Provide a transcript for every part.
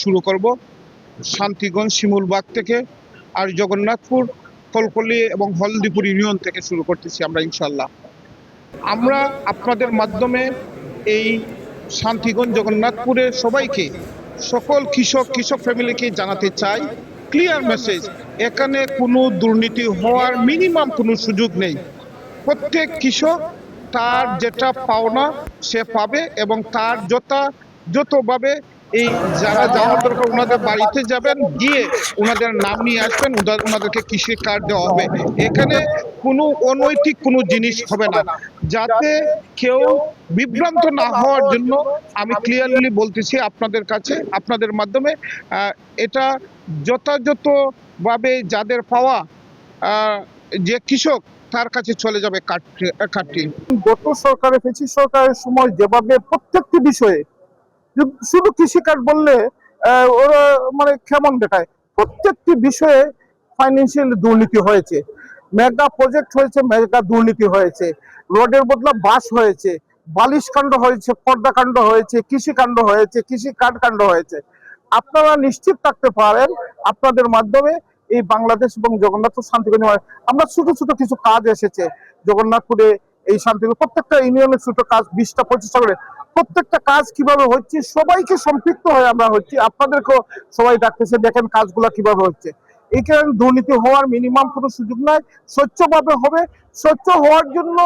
শুরু করব শান্তিগঞ্জ শিমুলবাগ থেকে, আর জগন্নাথপুর, কলকলি এবং হলদিপুর ইউনিয়ন থেকে শুরু করতেছি আমরা ইনশাল্লাহ। আমরা আপনাদের মাধ্যমে এই শান্তিগঞ্জ জগন্নাথপুরের সবাইকে, সকল কৃষক ফ্যামিলিকে জানাতে চাই ক্লিয়ার মেসেজ, এখানে কোনো দুর্নীতি হওয়ার মিনিমাম কোনো সুযোগ নেই। প্রত্যেক কৃষক তার যেটা পাওনা সে পাবে, এবং তার যতভাবে এই যারা যাওয়ার দরকার ওনাদের বাড়িতে যাবেন, গিয়ে ওনাদের নাম নিয়ে আসবেন, ওনাদেরকে কৃষি কার্ড দেওয়া হবে। এখানে কোনো অনৈতিক কোনো জিনিস হবে না, যাতে কেউ বিভ্রান্ত না হওয়ার জন্য আমি ক্লিয়ারলি বলতেছি আপনাদের কাছে, আপনাদের মাধ্যমে এটা যথাযথভাবে যাদের পাওয়া যে কৃষক তার কাছে চলে যাবে কার্ডটি। গত সরকারের ফেসি সরকারের সময় যেভাবে প্রত্যেকটি বিষয়ে শুধু কৃষি কার্ড বললে ওরা মানে কেমন দেখায়, প্রত্যেকটি বিষয়ে ফাইন্যান্সিয়াল দুর্নীতি হয়েছে, মেগা প্রজেক্ট হয়েছে, মেগা দুর্নীতি হয়েছে, রোডের বদলা বাস হয়েছে, বালিশ কাণ্ড হয়েছে, পর্দা কাণ্ড হয়েছে, কৃষি কাণ্ড হয়েছে, কৃষি কার্ড কাণ্ড হয়েছে। আপনারা নিশ্চিত থাকতে পারেন আপনাদের মাধ্যমে এই বাংলাদেশ এবং জগন্নাথপুর শান্তিগঞ্জ আমরা ছোট ছোট কিছু কাজ এসেছে জগন্নাথপুরে, এই শান্তিগঞ্জ প্রত্যেকটা ইউনিয়নের ছোট কাজ 20টা 25টা করে, প্রত্যেকটা কাজ কিভাবে হচ্ছে সবাইকে সম্পৃক্ত হয়ে আমরা হচ্ছি, আপনাদেরকেও সবাই ডাকতেছে দেখেন কাজগুলো কিভাবে হচ্ছে। এই কারণে দুর্নীতি হওয়ার মিনিমাম কোনো সুযোগ নাই, স্বচ্ছভাবে হবে। স্বচ্ছ হওয়ার জন্য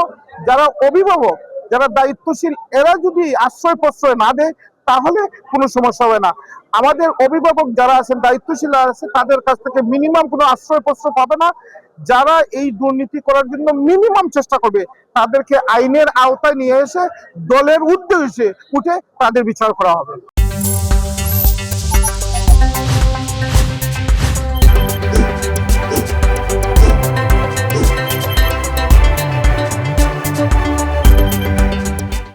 যারা অভিভাবক, যারা দায়িত্বশীল, এরা যদি আশ্রয় প্রশ্রয় না দেয় তাহলে কোনো সমস্যা হবে না। আমাদের অভিভাবক যারা আছেন, দায়িত্বশীল আছে, তাদের কাছ থেকে মিনিমাম কোনো আশ্রয় প্রশ্রয় পাবে না। যারা এই দুর্নীতি করার জন্য মিনিমাম চেষ্টা করবে তাদেরকে আইনের আওতায় নিয়ে এসে দলের উদ্দেশ্যে উঠে তাদের বিচার করা হবে।